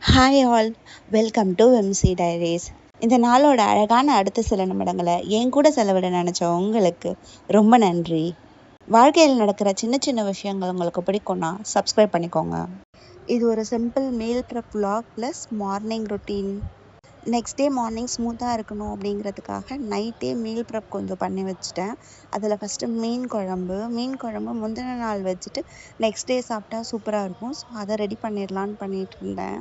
Hi all, welcome to MC diaries. இந்த நாளோட அழகான அடுத்த சில நிமிடங்களை என் கூட செலவிட நினச்ச உங்களுக்கு ரொம்ப நன்றி. வாழ்க்கையில் நடக்கிற சின்ன சின்ன விஷயங்கள் உங்களுக்கு பிடிக்கும்னா சப்ஸ்கிரைப் பண்ணிக்கோங்க. இது ஒரு simple meal prep vlog plus morning routine. Next day morning ஸ்மூத்தாக இருக்கணும் அப்படிங்கிறதுக்காக நைட்டே மீல் ப்ரெப் கொஞ்சம் பண்ணி வச்சுட்டேன். அதில் ஃபஸ்ட்டு மீன் குழம்பு முந்தின நாள் வச்சுட்டு நெக்ஸ்ட் டே சாப்பிட்டா சூப்பராக இருக்கும். ஸோ அதை ரெடி பண்ணிடலான்னு பண்ணிகிட்டு இருந்தேன்.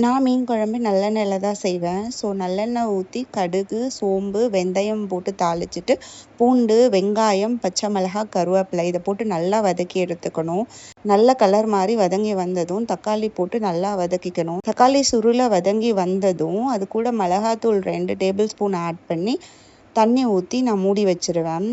நான் மீன் குழம்பு நல்லெண்ணெயில் தான் செய்வேன். ஸோ நல்லெண்ணெய் ஊற்றி கடுகு, சோம்பு, வெந்தயம் போட்டு தாளிச்சிட்டு பூண்டு, வெங்காயம், பச்சை மிளகாய், கருவேப்பிலை இதை போட்டு நல்லா வதக்கி எடுத்துக்கணும். நல்ல கலர் மாதிரி வதங்கி வந்ததும் தக்காளி போட்டு நல்லா வதக்கிக்கணும். தக்காளி சுருள வதங்கி வந்ததும் அது கூட மிளகாத்தூள் 2 டேபிள் ஸ்பூன் ஆட் பண்ணி தண்ணி ஊற்றி நான் மூடி வச்சிருவேன்.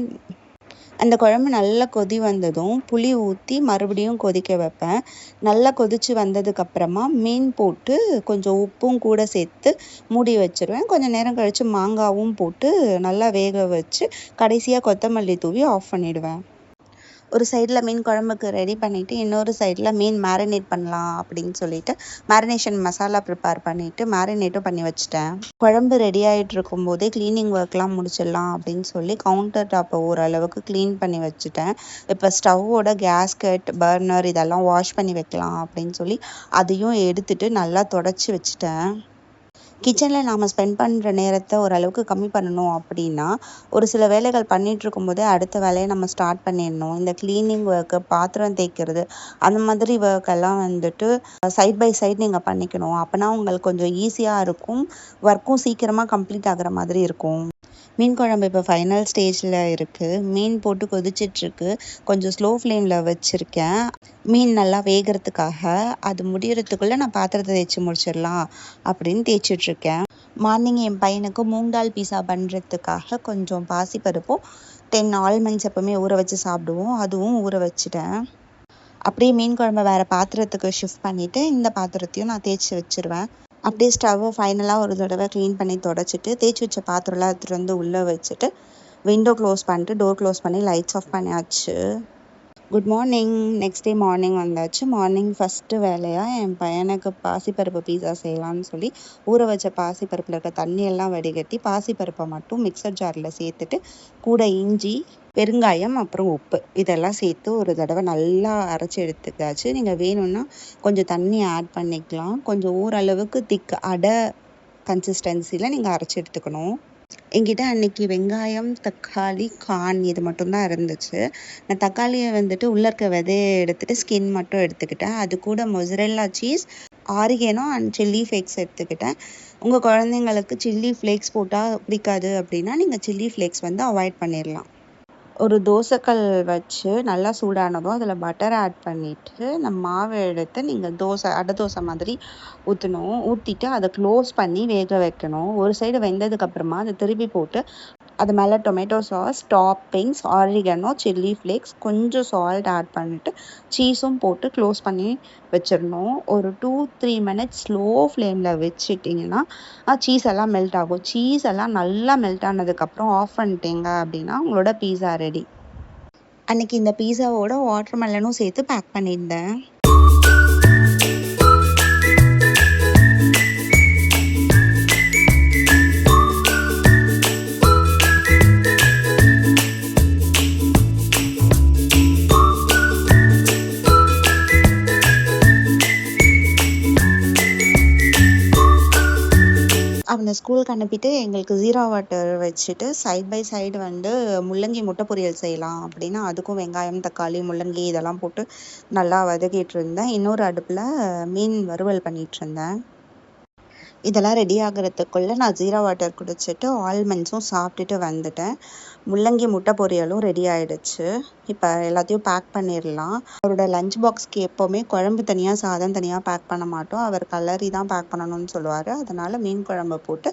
அந்த குழம்பு நல்லா கொதி வந்ததும் புளி ஊற்றி மறுபடியும் கொதிக்க வைப்பேன். நல்லா கொதித்து வந்ததுக்கப்புறமா மீன் போட்டு கொஞ்சம் உப்பும் கூட சேர்த்து மூடி வச்சுருவேன். கொஞ்சம் நேரம் கழித்து மாங்காவும் போட்டு நல்லா வேக வச்சு கடைசியாக கொத்தமல்லி தூவி ஆஃப் பண்ணிவிடுவேன். ஒரு சைடில் மீன் குழம்புக்கு ரெடி பண்ணிவிட்டு இன்னொரு சைடில் மீன் மேரினேட் பண்ணலாம் அப்படின்னு சொல்லிட்டு மேரினேஷன் மசாலா ப்ரிப்பேர் பண்ணிவிட்டு மேரினேட்டும் பண்ணி வச்சுட்டேன். குழம்பு ரெடி ஆகிட்டு இருக்கும்போதே க்ளீனிங் ஒர்க்லாம் முடிச்சிடலாம் அப்படின்னு சொல்லி கவுண்டர் டாப்பை ஓரளவுக்கு க்ளீன் பண்ணி வச்சுட்டேன். இப்போ ஸ்டவ்வோட கேஸ்கட், பர்னர் இதெல்லாம் வாஷ் பண்ணி வைக்கலாம் அப்படின்னு சொல்லி அதையும் எடுத்துட்டு நல்லா தொடச்சி வச்சுட்டேன். கிச்சனில் நாம் ஸ்பெண்ட் பண்ணுற நேரத்தை ஓரளவுக்கு கம்மி பண்ணணும் அப்படின்னா ஒரு சில வேலைகள் பண்ணிகிட்டு இருக்கும்போதே அடுத்த வேலையை நம்ம ஸ்டார்ட் பண்ணிடணும். இந்த க்ளீனிங் ஒர்க்கு, பாத்திரம் தேய்க்கிறது அந்த மாதிரி ஒர்க்கெல்லாம் வந்துட்டு சைட் பை சைட் நீங்கள் பண்ணிக்கணும். அப்போனா உங்களுக்கு கொஞ்சம் ஈஸியாக இருக்கும், ஒர்க்கும் சீக்கிரமாக கம்ப்ளீட் ஆகிற மாதிரி இருக்கும். மீன் குழம்பு இப்போ ஃபைனல் ஸ்டேஜில் இருக்குது. மீன் போட்டு கொதிச்சிட்ருக்கு. கொஞ்சம் ஸ்லோ ஃப்ளேமில் வச்சுருக்கேன் மீன் நல்லா வேகிறதுக்காக. அது முடியறதுக்குள்ளே நான் பாத்திரத்தை தேய்ச்சி முடிச்சிடலாம் அப்படின்னு தேய்ச்சிட்ருக்கேன். மார்னிங் என் பையனுக்கு மூங் தால் பீஸா பண்ணுறதுக்காக கொஞ்சம் பாசிப்பருப்பும் 10 ஆல்மண்ட்ஸ் எப்போவுமே ஊற வச்சு சாப்பிடுவோம், அதுவும் ஊற வச்சுட்டேன். அப்படியே மீன் குழம்பை வேறு பாத்திரத்துக்கு ஷிஃப்ட் பண்ணிவிட்டு இந்த பாத்திரத்தையும் நான் தேய்ச்சி வச்சுருவேன். அப்படியே ஸ்டவ்வை ஃபைனலாக ஒரு தடவை க்ளீன் பண்ணி தொடச்சிட்டு தேய்ச்சி வச்ச பாத்திரம்லாம் எடுத்துகிட்டு வந்து உள்ளே வச்சுட்டு விண்டோ க்ளோஸ் பண்ணிட்டு டோர் க்ளோஸ் பண்ணி லைட்ஸ் ஆஃப் பண்ணியாச்சு. Good morning. Next day morning வந்தாச்சு. மார்னிங் ஃபஸ்ட்டு வேலையாக என் பையனுக்கு பாசிப்பருப்பு பீஸா செய்யலான்னு சொல்லி ஊற வச்ச பாசிப்பருப்பில் இருக்க தண்ணியெல்லாம் வடிகட்டி பாசிப்பருப்பை மட்டும் மிக்சர் ஜாரில் சேர்த்துட்டு கூட இஞ்சி, பெருங்காயம், அப்புறம் உப்பு இதெல்லாம் சேர்த்து ஒரு தடவை நல்லா அரைச்சி எடுத்துக்காச்சு. நீங்கள் வேணும்னா கொஞ்சம் தண்ணி ஆட் பண்ணிக்கலாம். கொஞ்சம் ஓரளவுக்கு திக் அடை கன்சிஸ்டன்சியில் நீங்கள் அரைச்சி எடுத்துக்கணும். என்கிட்ட அன்றைக்கி வெங்காயம், தக்காளி, கார்ன் இது மட்டும்தான் இருந்துச்சு. நான் தக்காளியை வந்துட்டு உள்ளே இருக்க விதையை எடுத்துகிட்டு ஸ்கின் மட்டும் எடுத்துக்கிட்டேன். அது கூட mozzarella cheese, oregano and chilli flakes எடுத்துக்கிட்டேன். உங்கள் குழந்தைங்களுக்கு சில்லி ஃப்ளேக்ஸ் போட்டால் பிடிக்காது அப்படின்னா நீங்கள் சில்லி ஃப்ளேக்ஸ் வந்து அவாய்ட் பண்ணிடலாம். ஒரு தோசைக்கல் வச்சு நல்லா சூடானதும் அதில் பட்டர் ஆட் பண்ணிவிட்டு நம்ம மாவை எடுத்து நீங்கள் அடை தோசை மாதிரி ஊற்றிட்டு அதை க்ளோஸ் பண்ணி வேக வைக்கணும். ஒரு சைடு வெந்ததுக்கப்புறமா அதை திருப்பி போட்டு அது மேலே tomato sauce, toppings, oregano, chilli flakes, கொஞ்சம் சால்ட் ஆட் பண்ணிவிட்டு சீஸும் போட்டு க்ளோஸ் பண்ணி வச்சிடணும். ஒரு 2-3 மினிட்ஸ் ஸ்லோ ஃப்ளேமில் வச்சுட்டிங்கன்னா சீஸ் எல்லாம் மெல்ட் ஆகும். சீஸ் எல்லாம் நல்லா மெல்ட் ஆனதுக்கப்புறம் ஆஃப் பண்ணிட்டீங்க அப்படின்னா உங்களோட பீஸா ரெடி. அன்றைக்கி இந்த பீஸாவோட வாட்டர் மெலனும் சேர்த்து பேக் பண்ணியிருந்தேன். அவனை ஸ்கூலுக்கு அனுப்பிட்டு எங்களுக்கு ஜீரா வாட்டர் வச்சுட்டு சைட் பை சைடு வந்து முள்ளங்கி முட்டை பொரியல் செய்யலாம் அப்படின்னா அதுக்கும் வெங்காயம், தக்காளி, முள்ளங்கி இதெல்லாம் போட்டு நல்லா வதக்கிட்டு இருந்தேன். இன்னொரு அடுப்பில் மீன் வறுவல் பண்ணிகிட்டு இருந்தேன். இதெல்லாம் ரெடி ஆகிறதுக்குள்ளே நான் ஜீரா வாட்டர் குடிச்சிட்டு ஆல்மண்ட்ஸும் சாப்பிட்டுட்டு வந்துட்டேன். முள்ளங்கி முட்டை பொரியலும் ரெடி ஆகிடுச்சு. இப்போ எல்லாத்தையும் பேக் பண்ணிடலாம். அவரோட லஞ்ச் பாக்ஸ்க்கு எப்போவுமே குழம்பு தனியாக, சாதம் தனியாக பேக் பண்ண மாட்டோம். அவர் கலரி தான் பேக் பண்ணணும்னு சொல்லுவார். அதனால் மீன் குழம்பு போட்டு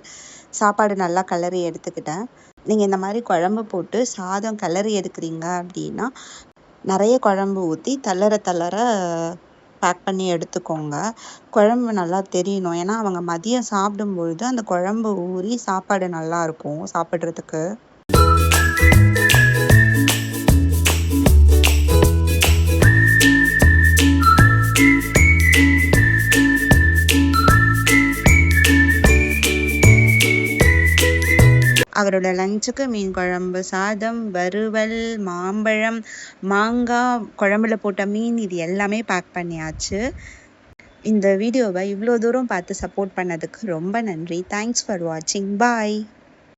சாப்பாடு நல்லா கலரி எடுத்துக்கிட்டேன். நீங்கள் இந்த மாதிரி குழம்பு போட்டு சாதம் கலரி எடுக்கிறீங்க அப்படின்னா நிறைய குழம்பு ஊற்றி தளர பேக் பண்ணி எடுத்துக்கோங்க. குழம்பு நல்லா தெரியணும். ஏன்னா அவங்க மதியம் சாப்பிடும்பொழுது அந்த குழம்பு ஊறி சாப்பாடு நல்லாயிருக்கும் சாப்பிட்றதுக்கு. அவரோட லஞ்சுக்கு மீன் குழம்பு, சாதம், வறுவல், மாம்பழம், மாங்காய், குழம்புல போட்ட மீன் இது எல்லாமே பேக் பண்ணியாச்சு. இந்த வீடியோவை இவ்வளோ தூரம் பார்த்து சப்போர்ட் பண்ணதுக்கு ரொம்ப நன்றி. தேங்க்ஸ் ஃபார் வாட்சிங். பாய்.